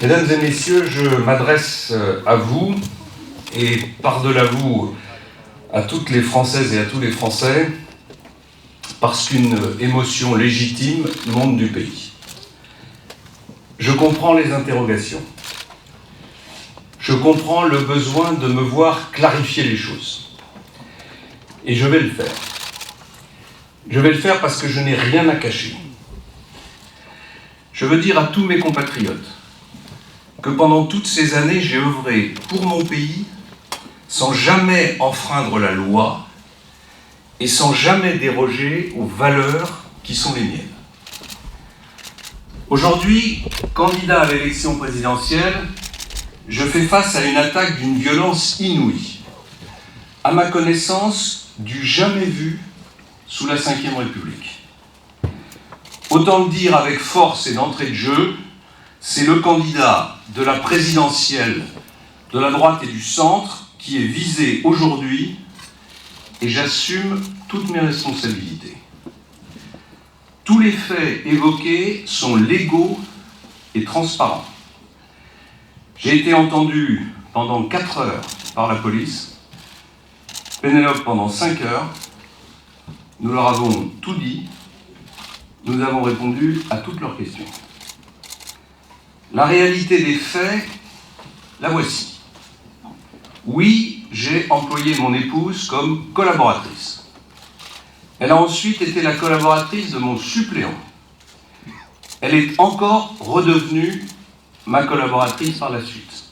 Mesdames et messieurs, je m'adresse à vous et par-delà vous à toutes les Françaises et à tous les Français parce qu'une émotion légitime monte du pays. Je comprends les interrogations. Je comprends le besoin de me voir clarifier les choses. Et je vais le faire. Je vais le faire parce que je n'ai rien à cacher. Je veux dire à tous mes compatriotes que pendant toutes ces années, j'ai œuvré pour mon pays sans jamais enfreindre la loi et sans jamais déroger aux valeurs qui sont les miennes. Aujourd'hui, candidat à l'élection présidentielle, je fais face à une attaque d'une violence inouïe, à ma connaissance, du jamais vu sous la Ve République. Autant le dire avec force et d'entrée de jeu, c'est le candidat de la présidentielle de la droite et du centre qui est visé aujourd'hui et j'assume toutes mes responsabilités. Tous les faits évoqués sont légaux et transparents. J'ai été entendu pendant 4 heures par la police, Pénélope pendant 5 heures. Nous leur avons tout dit, nous avons répondu à toutes leurs questions. La réalité des faits, la voici. Oui, j'ai employé mon épouse comme collaboratrice. Elle a ensuite été la collaboratrice de mon suppléant. Elle est encore redevenue ma collaboratrice par la suite.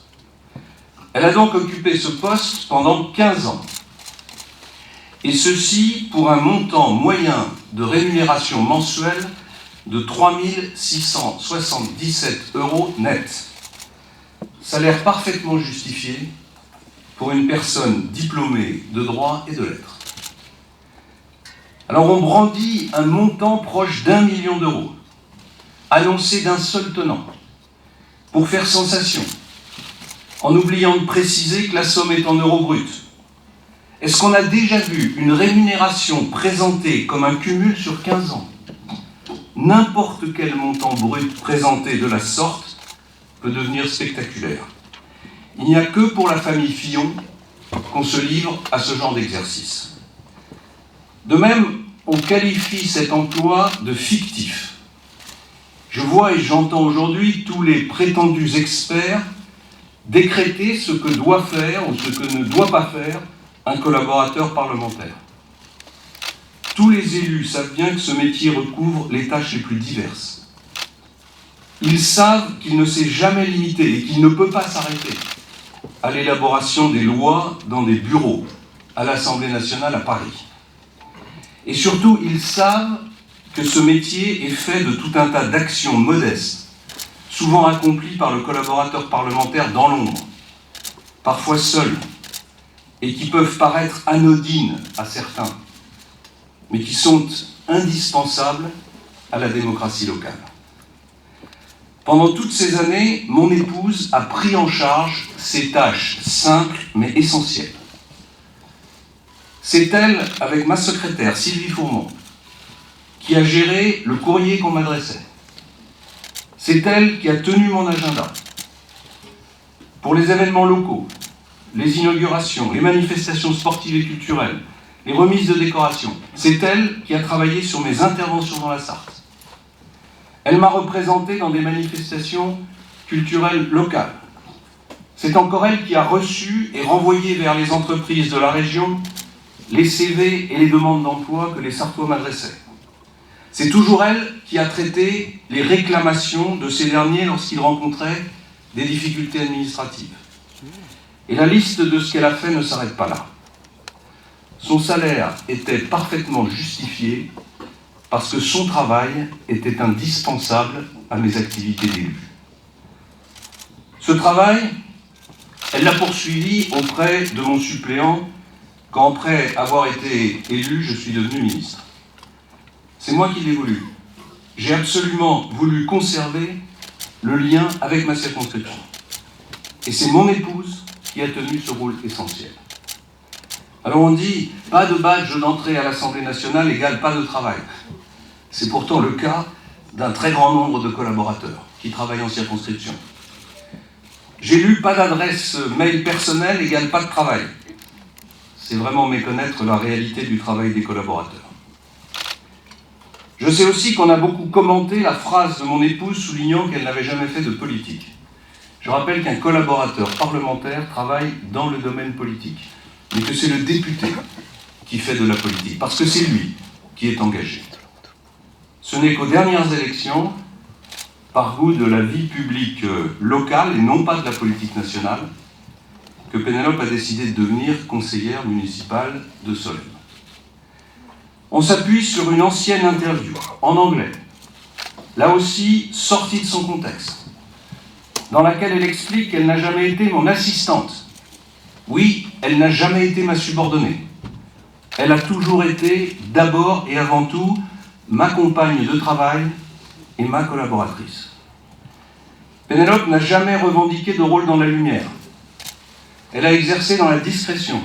Elle a donc occupé ce poste pendant 15 ans. Et ceci pour un montant moyen de rémunération mensuelle de 3 677 € net. Salaire parfaitement justifié pour une personne diplômée de droit et de lettres. Alors on brandit un montant proche d'1 million d'euros, annoncé d'un seul tenant, pour faire sensation, en oubliant de préciser que la somme est en euros bruts. Est-ce qu'on a déjà vu une rémunération présentée comme un cumul sur 15 ans ? N'importe quel montant brut présenté de la sorte peut devenir spectaculaire. Il n'y a que pour la famille Fillon qu'on se livre à ce genre d'exercice. De même, on qualifie cet emploi de fictif. Je vois et j'entends aujourd'hui tous les prétendus experts décréter ce que doit faire ou ce que ne doit pas faire un collaborateur parlementaire. Tous les élus savent bien que ce métier recouvre les tâches les plus diverses. Ils savent qu'il ne s'est jamais limité et qu'il ne peut pas s'arrêter à l'élaboration des lois dans des bureaux à l'Assemblée nationale à Paris. Et surtout, ils savent que ce métier est fait de tout un tas d'actions modestes, souvent accomplies par le collaborateur parlementaire dans l'ombre, parfois seul, et qui peuvent paraître anodines à certains, mais qui sont indispensables à la démocratie locale. Pendant toutes ces années, mon épouse a pris en charge ces tâches simples mais essentielles. C'est elle, avec ma secrétaire Sylvie Fourmont, qui a géré le courrier qu'on m'adressait. C'est elle qui a tenu mon agenda. Pour les événements locaux, les inaugurations, les manifestations sportives et culturelles, les remises de décorations, c'est elle qui a travaillé sur mes interventions dans la Sarthe. Elle m'a représenté dans des manifestations culturelles locales. C'est encore elle qui a reçu et renvoyé vers les entreprises de la région les CV et les demandes d'emploi que les Sartois m'adressaient. C'est toujours elle qui a traité les réclamations de ces derniers lorsqu'ils rencontraient des difficultés administratives. Et la liste de ce qu'elle a fait ne s'arrête pas là. Son salaire était parfaitement justifié parce que son travail était indispensable à mes activités d'élu. Ce travail, elle l'a poursuivi auprès de mon suppléant quand, après avoir été élu, je suis devenu ministre. C'est moi qui l'ai voulu. J'ai absolument voulu conserver le lien avec ma circonscription. Et c'est mon épouse qui a tenu ce rôle essentiel. Alors on dit, pas de badge d'entrée à l'Assemblée nationale égale pas de travail. C'est pourtant le cas d'un très grand nombre de collaborateurs qui travaillent en circonscription. J'ai lu pas d'adresse mail personnelle égale pas de travail. C'est vraiment méconnaître la réalité du travail des collaborateurs. Je sais aussi qu'on a beaucoup commenté la phrase de mon épouse soulignant qu'elle n'avait jamais fait de politique. Je rappelle qu'un collaborateur parlementaire travaille dans le domaine politique, mais que c'est le député qui fait de la politique, parce que c'est lui qui est engagé. Ce n'est qu'aux dernières élections, par goût de la vie publique locale et non pas de la politique nationale, que Pénélope a décidé de devenir conseillère municipale de Solesmes. On s'appuie sur une ancienne interview, en anglais, là aussi sortie de son contexte, dans laquelle elle explique qu'elle n'a jamais été mon assistante. Oui, elle n'a jamais été ma subordonnée. Elle a toujours été, d'abord et avant tout, ma compagne de travail et ma collaboratrice. Pénélope n'a jamais revendiqué de rôle dans la lumière. Elle a exercé dans la discrétion,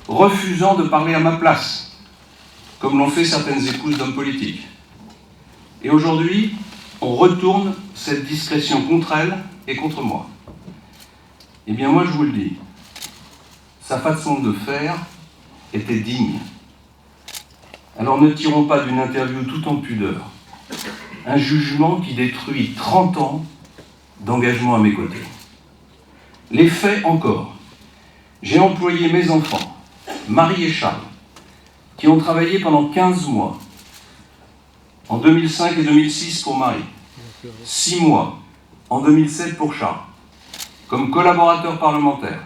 refusant de parler à ma place, comme l'ont fait certaines épouses d'hommes politiques. Et aujourd'hui, on retourne cette discrétion contre elle et contre moi. Eh bien moi je vous le dis, sa façon de faire était digne. Alors ne tirons pas d'une interview tout en pudeur un jugement qui détruit 30 ans d'engagement à mes côtés. Les faits encore. J'ai employé mes enfants, Marie et Charles, qui ont travaillé pendant 15 mois, en 2005 et 2006 pour Marie, 6 mois en 2007 pour Charles, comme collaborateurs parlementaires,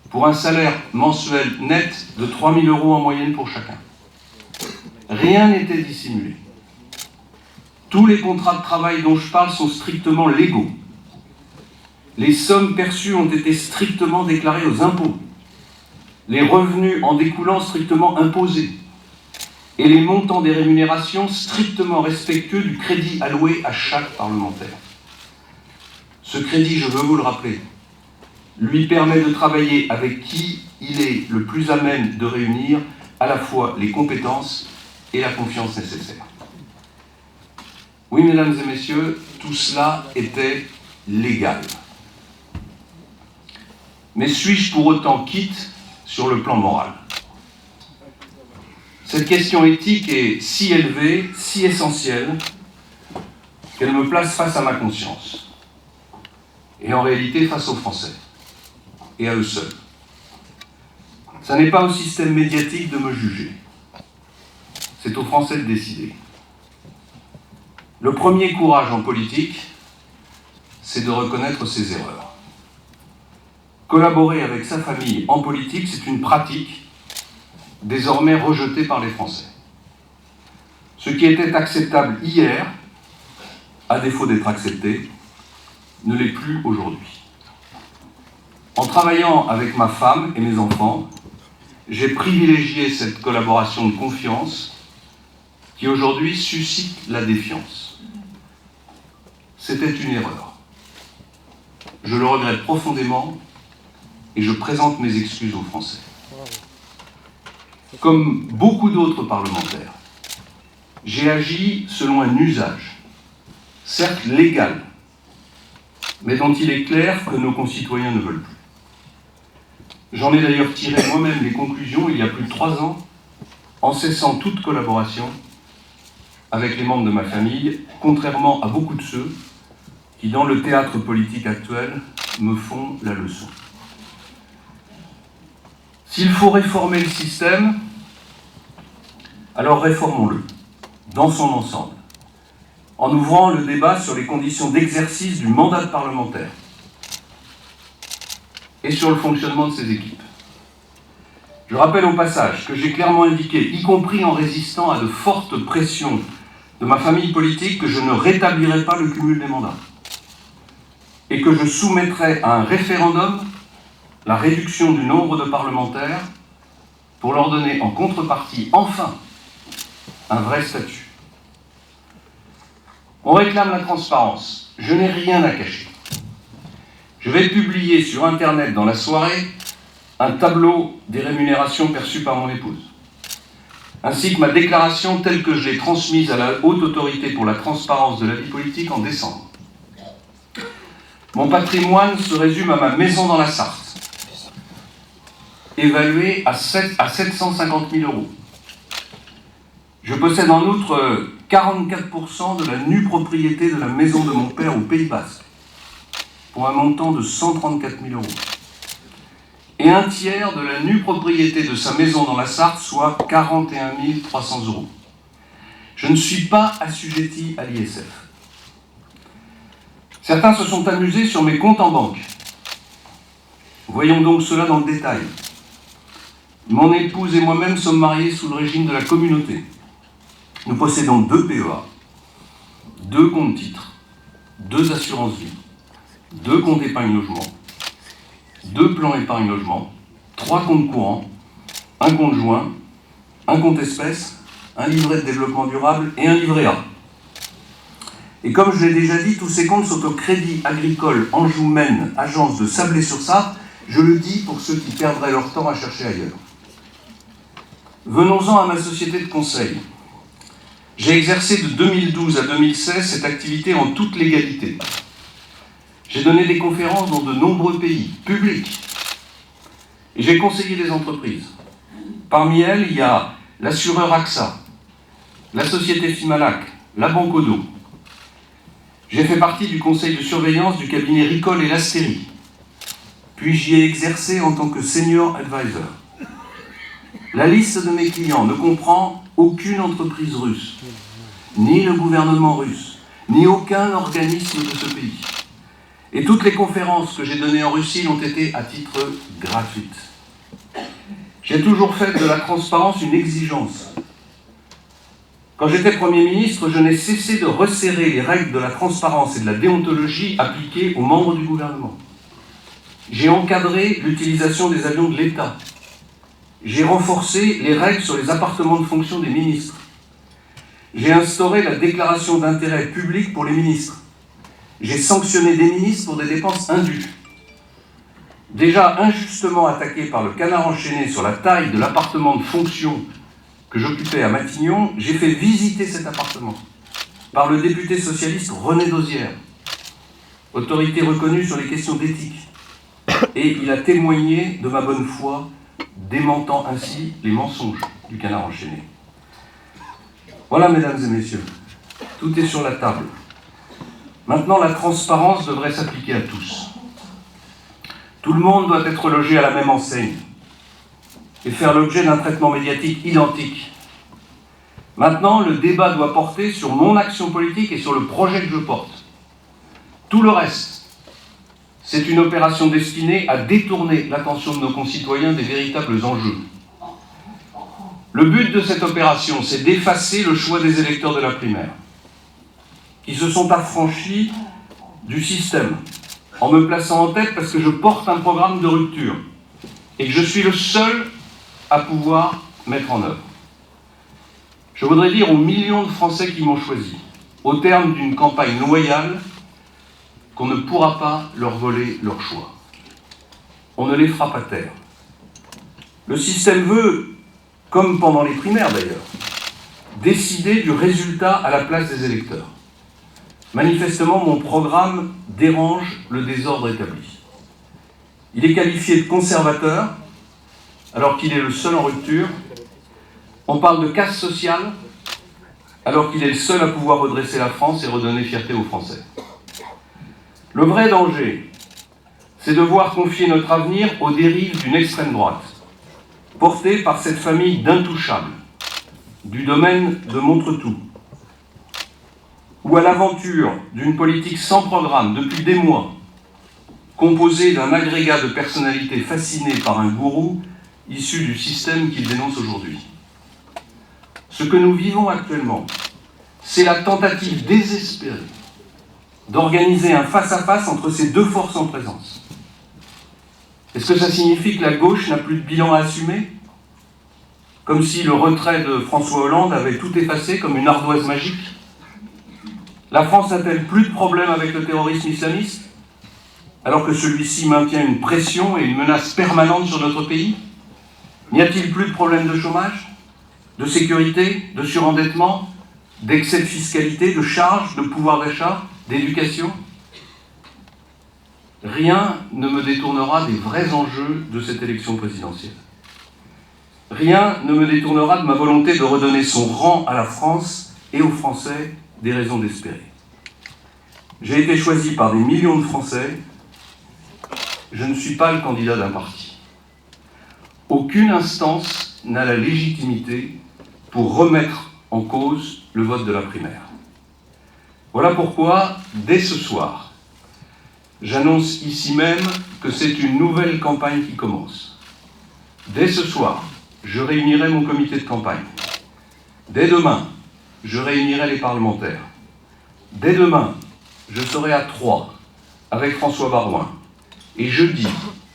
pour un salaire mensuel net de 3 000 € en moyenne pour chacun. Rien n'était dissimulé. Tous les contrats de travail dont je parle sont strictement légaux. Les sommes perçues ont été strictement déclarées aux impôts. Les revenus en découlant strictement imposés. Et les montants des rémunérations strictement respectueux du crédit alloué à chaque parlementaire. Ce crédit, je veux vous le rappeler, lui permet de travailler avec qui il est le plus à même de réunir à la fois les compétences et la confiance nécessaire. Oui, mesdames et messieurs, tout cela était légal. Mais suis-je pour autant quitte sur le plan moral ? Cette question éthique est si élevée, si essentielle, qu'elle me place face à ma conscience. Et en réalité face aux Français. Et à eux seuls. Ça n'est pas au système médiatique de me juger. C'est aux Français de décider. Le premier courage en politique, c'est de reconnaître ses erreurs. Collaborer avec sa famille en politique, c'est une pratique désormais rejetée par les Français. Ce qui était acceptable hier, à défaut d'être accepté, ne l'est plus aujourd'hui. En travaillant avec ma femme et mes enfants, j'ai privilégié cette collaboration de confiance qui aujourd'hui suscite la défiance. C'était une erreur. Je le regrette profondément et je présente mes excuses aux Français. Comme beaucoup d'autres parlementaires, j'ai agi selon un usage, certes légal, mais dont il est clair que nos concitoyens ne veulent plus. J'en ai d'ailleurs tiré moi-même les conclusions il y a plus de 3 ans, en cessant toute collaboration avec les membres de ma famille, contrairement à beaucoup de ceux qui, dans le théâtre politique actuel, me font la leçon. S'il faut réformer le système, alors réformons-le, dans son ensemble, en ouvrant le débat sur les conditions d'exercice du mandat de parlementaire et sur le fonctionnement de ses équipes. Je rappelle au passage que j'ai clairement indiqué, y compris en résistant à de fortes pressions de ma famille politique, que je ne rétablirai pas le cumul des mandats et que je soumettrai à un référendum la réduction du nombre de parlementaires pour leur donner en contrepartie, enfin, un vrai statut. On réclame la transparence. Je n'ai rien à cacher. Je vais publier sur Internet dans la soirée un tableau des rémunérations perçues par mon épouse, ainsi que ma déclaration telle que je l'ai transmise à la Haute Autorité pour la transparence de la vie politique en décembre. Mon patrimoine se résume à ma maison dans la Sarthe, évaluée à 750 000 euros. Je possède en outre 44% de la nue propriété de la maison de mon père au Pays Basque, pour un montant de 134 000 euros. Et un tiers de la nue propriété de sa maison dans la Sarthe, soit 41 300 euros. Je ne suis pas assujetti à l'ISF. Certains se sont amusés sur mes comptes en banque. Voyons donc cela dans le détail. Mon épouse et moi-même sommes mariés sous le régime de la communauté. Nous possédons 2 PEA, 2 comptes titres, 2 assurances vie, 2 comptes épargne logement, 2 plans épargne logement, 3 comptes courants, un compte joint, un compte espèces, un livret de développement durable et un livret A. Et comme je l'ai déjà dit, tous ces comptes sont au Crédit Agricole Anjou-Maine, agence de Sablé-sur-Sarthe. Je le dis pour ceux qui perdraient leur temps à chercher ailleurs. Venons-en à ma société de conseil. J'ai exercé de 2012 à 2016 cette activité en toute légalité. J'ai donné des conférences dans de nombreux pays, publics. Et j'ai conseillé des entreprises. Parmi elles, il y a l'assureur AXA, la société Fimalac, la Banque Odo. J'ai fait partie du conseil de surveillance du cabinet Ricol et Lasteri. Puis j'y ai exercé en tant que senior advisor. La liste de mes clients ne comprend aucune entreprise russe, ni le gouvernement russe, ni aucun organisme de ce pays. Et toutes les conférences que j'ai données en Russie ont été à titre gratuit. J'ai toujours fait de la transparence une exigence. Quand j'étais Premier ministre, je n'ai cessé de resserrer les règles de la transparence et de la déontologie appliquées aux membres du gouvernement. J'ai encadré l'utilisation des avions de l'État. J'ai renforcé les règles sur les appartements de fonction des ministres. J'ai instauré la déclaration d'intérêt public pour les ministres. J'ai sanctionné des ministres pour des dépenses indues. Déjà injustement attaqué par le canard enchaîné sur la taille de l'appartement de fonction que j'occupais à Matignon, j'ai fait visiter cet appartement par le député socialiste René Dosière, autorité reconnue sur les questions d'éthique. Et il a témoigné de ma bonne foi, démentant ainsi les mensonges du canard enchaîné. Voilà, mesdames et messieurs, tout est sur la table. Maintenant, la transparence devrait s'appliquer à tous. Tout le monde doit être logé à la même enseigne et faire l'objet d'un traitement médiatique identique. Maintenant, le débat doit porter sur mon action politique et sur le projet que je porte. Tout le reste, c'est une opération destinée à détourner l'attention de nos concitoyens des véritables enjeux. Le but de cette opération, c'est d'effacer le choix des électeurs de la primaire, qui se sont affranchis du système, en me plaçant en tête parce que je porte un programme de rupture et que je suis le seul à pouvoir mettre en œuvre. Je voudrais dire aux millions de Français qui m'ont choisi, au terme d'une campagne loyale, qu'on ne pourra pas leur voler leur choix. On ne les fera pas taire. Le système veut, comme pendant les primaires d'ailleurs, décider du résultat à la place des électeurs. Manifestement, mon programme dérange le désordre établi. Il est qualifié de conservateur, alors qu'il est le seul en rupture. On parle de casse sociale, alors qu'il est le seul à pouvoir redresser la France et redonner fierté aux Français. Le vrai danger, c'est de voir confier notre avenir aux dérives d'une extrême droite, portée par cette famille d'intouchables, du domaine de Montretout, ou à l'aventure d'une politique sans programme depuis des mois, composée d'un agrégat de personnalités fascinées par un gourou issu du système qu'il dénonce aujourd'hui. Ce que nous vivons actuellement, c'est la tentative désespérée d'organiser un face-à-face entre ces deux forces en présence. Est-ce que ça signifie que la gauche n'a plus de bilan à assumer ? Comme si le retrait de François Hollande avait tout effacé comme une ardoise magique ? La France n'a-t-elle plus de problème avec le terrorisme islamiste, alors que celui-ci maintient une pression et une menace permanente sur notre pays ? N'y a-t-il plus de problème de chômage, de sécurité, de surendettement, d'excès de fiscalité, de charges, de pouvoir d'achat, d'éducation ? rien ne me détournera des vrais enjeux de cette élection présidentielle. Rien ne me détournera de ma volonté de redonner son rang à la France et aux Français des raisons d'espérer. J'ai été choisi par des millions de Français. Je ne suis pas le candidat d'un parti. Aucune instance n'a la légitimité pour remettre en cause le vote de la primaire. Voilà pourquoi, dès ce soir, j'annonce ici même que c'est une nouvelle campagne qui commence. Dès ce soir, je réunirai mon comité de campagne. Dès demain, je réunirai les parlementaires. Dès demain, je serai à Troyes avec François Baroin et jeudi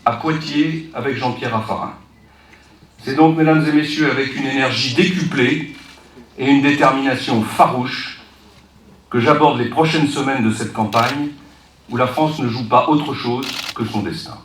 à Poitiers avec Jean-Pierre Raffarin. C'est donc, mesdames et messieurs, avec une énergie décuplée et une détermination farouche que j'aborde les prochaines semaines de cette campagne où la France ne joue pas autre chose que son destin.